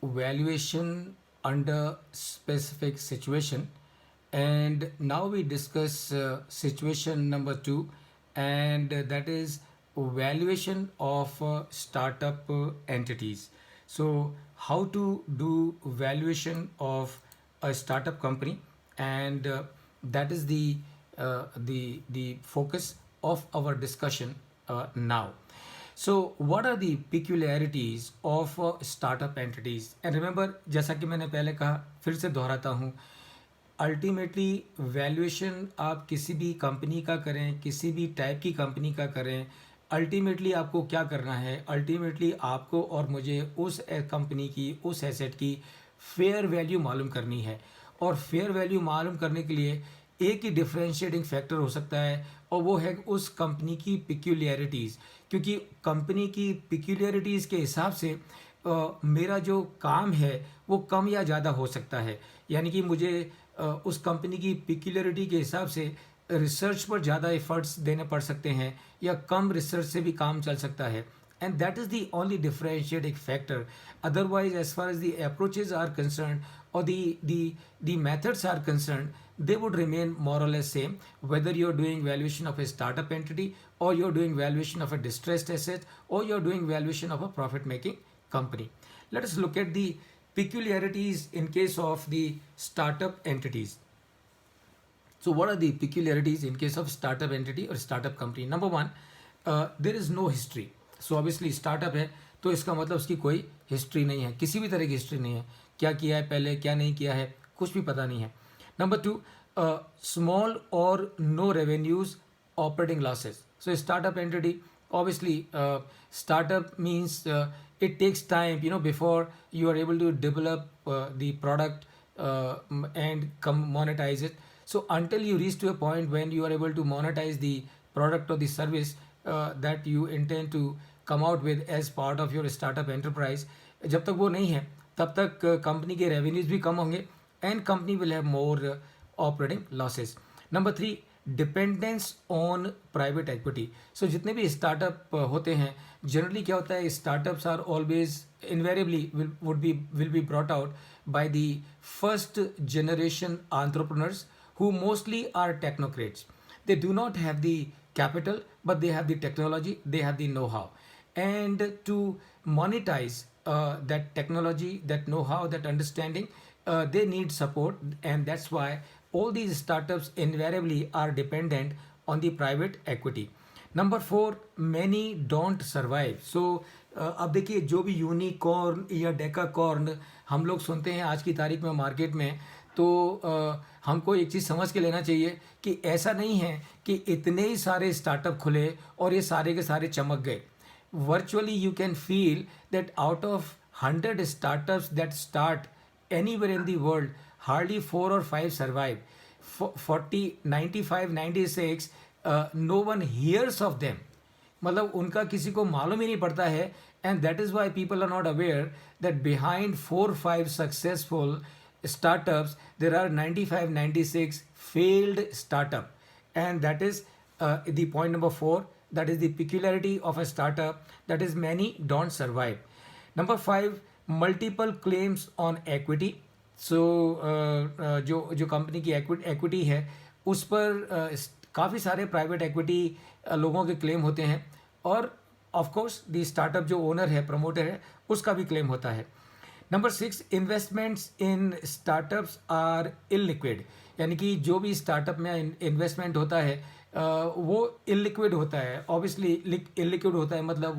valuation under specific situation, and now we discuss situation number two, and that is valuation of startup entities. So how to do valuation of a startup company, and that is the focus of our discussion now. So what are the peculiarities of startup entities? And remember, जैसा कि मैंने पहले कहा, फिर से दोहराता हूँ, ultimately valuation आप किसी भी कंपनी का करें, किसी भी टाइप की कंपनी का करें, अल्टीमेटली आपको क्या करना है? अल्टीमेटली आपको और मुझे उस कंपनी की, उस एसेट की फेयर वैल्यू मालूम करनी है। और फेयर वैल्यू मालूम करने के लिए एक ही डिफरेंशिएटिंग फैक्टर हो सकता है, और वो है उस कंपनी की पिक्यूलियरिटीज़। क्योंकि कंपनी की पिक्यूलियरिटीज़ के हिसाब से मेरा जो काम है वो कम या ज़्यादा हो सकता है। यानी कि मुझे उस कंपनी की पिक्यूलियरिटी के हिसाब से रिसर्च पर ज़्यादा एफर्ट्स देने पड़ सकते हैं, या कम रिसर्च से भी काम चल सकता है। And that is the only differentiating factor. Otherwise, as far as the approaches are concerned, or the methods are concerned, they would remain more or less same, whether you're doing valuation of a startup entity, or you're doing valuation of a distressed asset, or you're doing valuation of a profit making company. Let us look at the peculiarities in case of the startup entities. So what are the peculiarities in case of startup entity or startup company? Number one, there is no history. So obviously startup है, तो इसका मतलब उसकी कोई history नहीं है, किसी भी तरह की हिस्ट्री नहीं है। क्या किया है पहले, क्या नहीं किया है, कुछ भी पता नहीं है। Number two, small or no revenues, operating losses. So startup entity, obviously startup means it takes time, before you are able to develop the product and monetize it. So until you reach to a point when you are able to monetize the product or the service that you intend to come out with as part of your startup enterprise, जब तक वो नहीं है तब तक company के revenues भी कम होंगे, and company will have more operating losses. Number three, dependence on private equity. So जितने भी स्टार्टअप होते हैं, जनरली क्या होता है, startups are always invariably will be brought out by the first generation entrepreneurs who mostly are technocrats. They do not have the capital, but they have the technology, they have the know-how. And to monetize that technology, that know-how, that understanding, they need support, and that's why all these startups invariably are dependent on the private equity. Number four, many don't survive. So अब देखिए, जो भी unicorn या decacorn हम लोग सुनते हैं आज की तारीख में मार्केट में, तो हमको एक चीज़ समझ के लेना चाहिए कि ऐसा नहीं है कि इतने ही सारे स्टार्टअप खुले और ये सारे के सारे चमक गए। Virtually you can feel that out of 100 startups that start anywhere in the world, hardly 4 or 5 survive. 40, 95, 96, no one hears of them. मतलब उनका किसी को मालूम ही नहीं पड़ता है, and that is why people are not aware that behind 4-5 successful startups there are 95, 96 failed startup, and that is the point number 4. That is the peculiarity of a startup, that is many don't survive. Number 5, multiple claims on equity. So जो company की equity है उस पर काफ़ी सारे private equity लोगों के claim होते हैं, और ऑफ कोर्स दी स्टार्टअप जो ओनर है, प्रमोटर है, उसका भी क्लेम होता है। Number 6, investments in startups are illiquid. यानी कि जो भी स्टार्टअप में इन्वेस्टमेंट होता है वो इलिक्विड होता है। ऑब्वियसली इलिक्विड होता है मतलब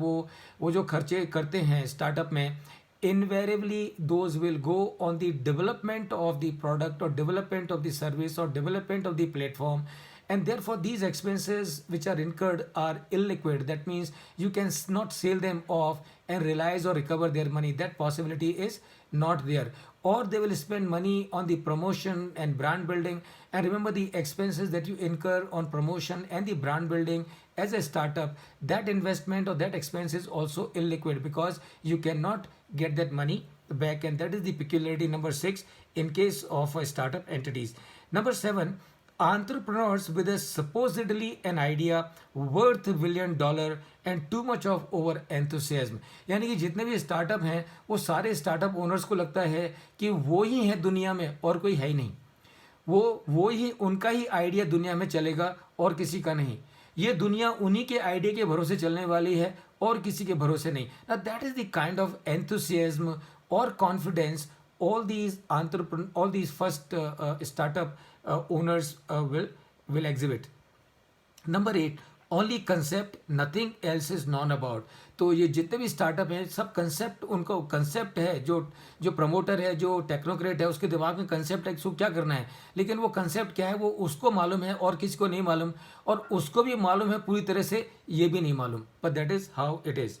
वो जो खर्चे करते हैं स्टार्टअप में, invariably those will go on the development of the product or development of the service or development of the platform, and therefore these expenses which are incurred are illiquid. That means you can not sell them off and realize or recover their money. That possibility is not there. Or they will spend money on the promotion and brand building, and remember, the expenses that you incur on promotion and the brand building as a startup, that investment or that expense is also illiquid, because you cannot get that money back, and that is the peculiarity number 6 in case of startup entities. Number 7, entrepreneurs with a supposedly an idea worth $1 billion and too much of over enthusiasm. यानी कि जितने भी startup हैं वो सारे startup owners को लगता है कि वो ही है दुनिया में और कोई है ही नहीं, वो ही उनका ही आइडिया दुनिया में चलेगा और किसी का नहीं, ये दुनिया उन्हीं के आइडिया के भरोसे चलने वाली है और किसी के भरोसे नहीं. Now that is the kind of enthusiasm or confidence all these first startup owners will exhibit. Number 8, only concept nothing else is non about. तो ये जितने भी स्टार्टअप हैं सब कंसेप्ट, उनको कंसेप्ट है, जो प्रमोटर है, जो टेक्नोक्रेट है, उसके दिमाग में कंसेप्ट है, उसको क्या करना है, लेकिन वो कंसेप्ट क्या है वो उसको मालूम है और किसी को नहीं मालूम, और उसको भी मालूम है पूरी तरह से, ये भी नहीं मालूम, but that is how it is.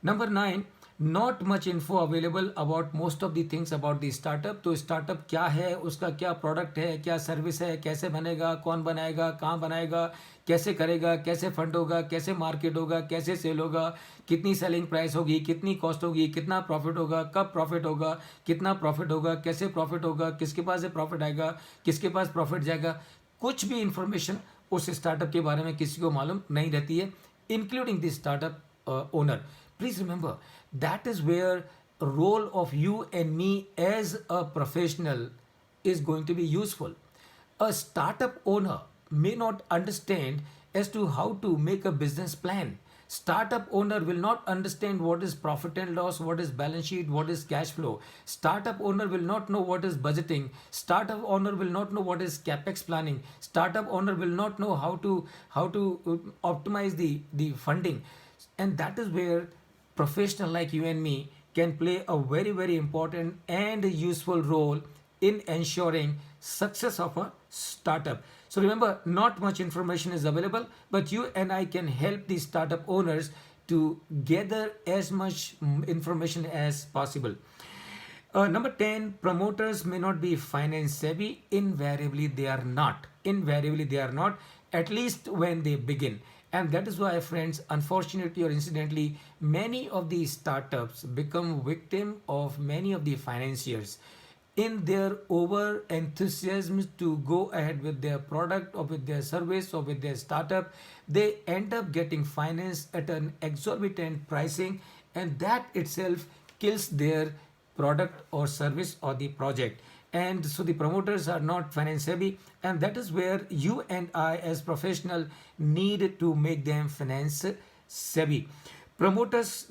Number 9, not much info available about most of the things about the startup. तो स्टार्टअप क्या है, उसका क्या प्रोडक्ट है, क्या सर्विस है, कैसे बनेगा, कौन बनाएगा, कहाँ बनाएगा, कैसे करेगा, कैसे फंड होगा, कैसे मार्केट होगा, कैसे सेल होगा, कितनी सेलिंग प्राइस होगी, कितनी कॉस्ट होगी, कितना प्रॉफिट होगा, कब प्रॉफिट होगा, कितना प्रॉफिट होगा, कैसे प्रॉफिट होगा, किसके पास से प्रॉफिट आएगा, किसके पास प्रॉफिट जाएगा, कुछ भी इंफॉर्मेशन उस स्टार्टअप के बारे में किसी को मालूम नहीं रहती है, including the startup owner. Please remember, that is where role of you and me as a professional is going to be useful. A startup owner may not understand as to how to make a business plan. Startup owner will not understand what is profit and loss, what is balance sheet, what is cash flow. Startup owner will not know what is budgeting. Startup owner will not know what is capex planning. Startup owner will not know how to optimize the funding. And that is where professional like you and me can play a very very important and useful role in ensuring success of a startup. So remember, not much information is available, but you and I can help the startup owners to gather as much information as possible. Number 10, promoters may not be finance savvy. Invariably they are not. Invariably they are not, at least when they begin. And that is why, friends, unfortunately or incidentally, many of these startups become victim of many of the financiers. In their over enthusiasm to go ahead with their product or with their service or with their startup, they end up getting finance at an exorbitant pricing, and that itself kills their product or service or the project. And so the promoters are not finance savvy, and that is where you and I as professional need to make them finance savvy. Promoters,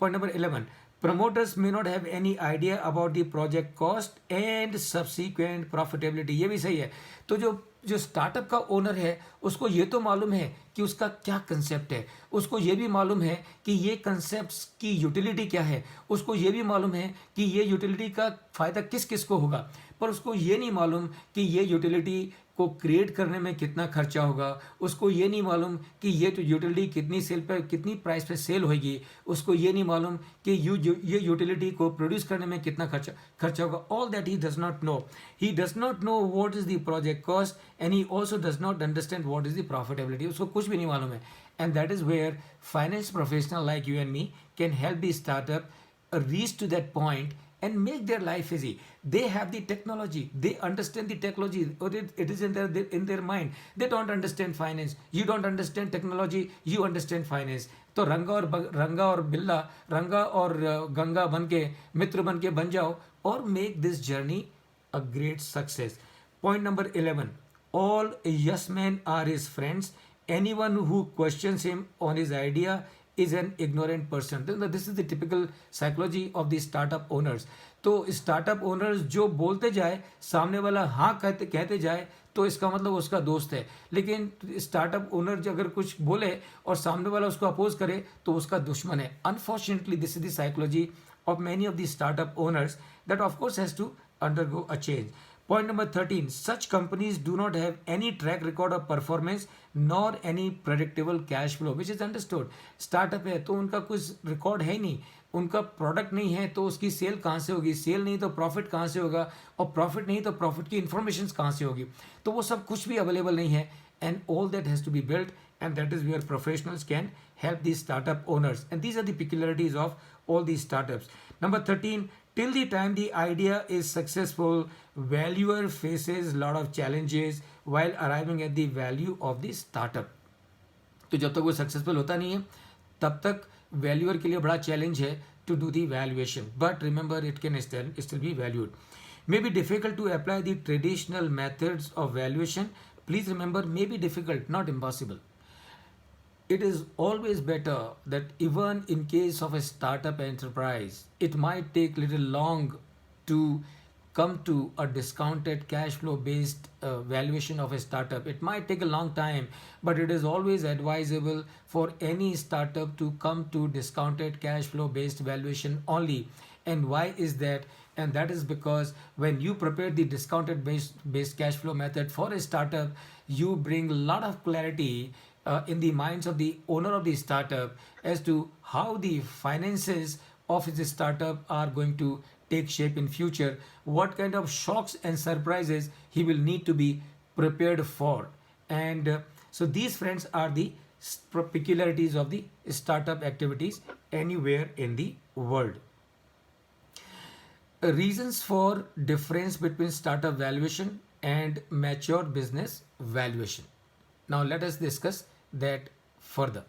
point number 11, promoters may not have any idea about the project cost and subsequent profitability. ये भी सही है. तो जो startup का owner है उसको ये तो मालूम है कि उसका क्या कंसेप्ट है, उसको ये भी मालूम है कि ये कंसेप्ट की यूटिलिटी क्या है, उसको ये भी मालूम है कि ये यूटिलिटी का फ़ायदा किस किस को होगा, पर उसको ये नहीं मालूम कि ये यूटिलिटी को क्रिएट करने में कितना खर्चा होगा, उसको ये नहीं मालूम कि ये तो यूटिलिटी कितनी सेल पर कितनी प्राइस पे सेल होगी, उसको ये नहीं मालूम कि ये यूटिलिटी को प्रोड्यूस करने में कितना खर्चा होगा. All that he does not know. He does not know what is the project cost, and he also does not understand what is the profitability. उसको कुछ भी नहीं मालूम है. And that is where finance professional like you and me can help the startup reach to that point and make their life easy. They have the technology, they understand the technology, or it is in their mind. They don't understand finance, you don't understand technology, you understand finance. तो रंगा और बिल्ला, रंगा और गंगा बन के मित्र बन के बन जाओ और make this journey a great success. Point number 11, all yes men are his friends. Anyone who questions him on his idea is an ignorant person. This is the typical psychology of the startup owners. तो startup owners जो बोलते जाए, सामने वाला हाँ कहते जाए, तो इसका मतलब उसका दोस्त है. लेकिन स्टार्टअप ओनर जो अगर कुछ बोले और सामने वाला उसको अपोज करे तो उसका दुश्मन है. Unfortunately this is the psychology of many of the startup owners that of course has to undergo a change. Point number 13, such companies do not have any track record of performance nor any predictable cash flow, which is understood. Startup है तो उनका कुछ record है ही नहीं, उनका product नहीं है तो उसकी सेल कहाँ से होगी, सेल नहीं तो प्रॉफिट कहाँ से होगा, और प्रॉफिट नहीं तो प्रॉफिट की इन्फॉर्मेशन कहाँ से होगी. तो वो सब कुछ भी अवेलेबल नहीं है. And all that has to be built, and that is where professionals can help these startup owners. And these are the peculiarities of all these startups. Number 13, Till the time the idea is successful, valuer faces a lot of challenges while arriving at the value of the startup. तो जब तक वो successful होता नहीं है तब तक valuer के लिए बड़ा चैलेंज है to do the valuation, but remember it can still be valued. May be difficult to apply the traditional methods of valuation. Please remember, may be difficult, not impossible. It is always better that even in case of a startup enterprise, it might take little long to come to a discounted cash flow based valuation of a startup. It might take a long time, but it is always advisable for any startup to come to discounted cash flow based valuation only. And why is that? And that is because when you prepare the discounted based cash flow method for a startup, you bring a lot of clarity in the minds of the owner of the startup as to how the finances of his startup are going to take shape in future, what kind of shocks and surprises he will need to be prepared for. And so these, friends, are the peculiarities of the startup activities anywhere in the world. Reasons for difference between startup valuation and mature business valuation. Now let us discuss that further.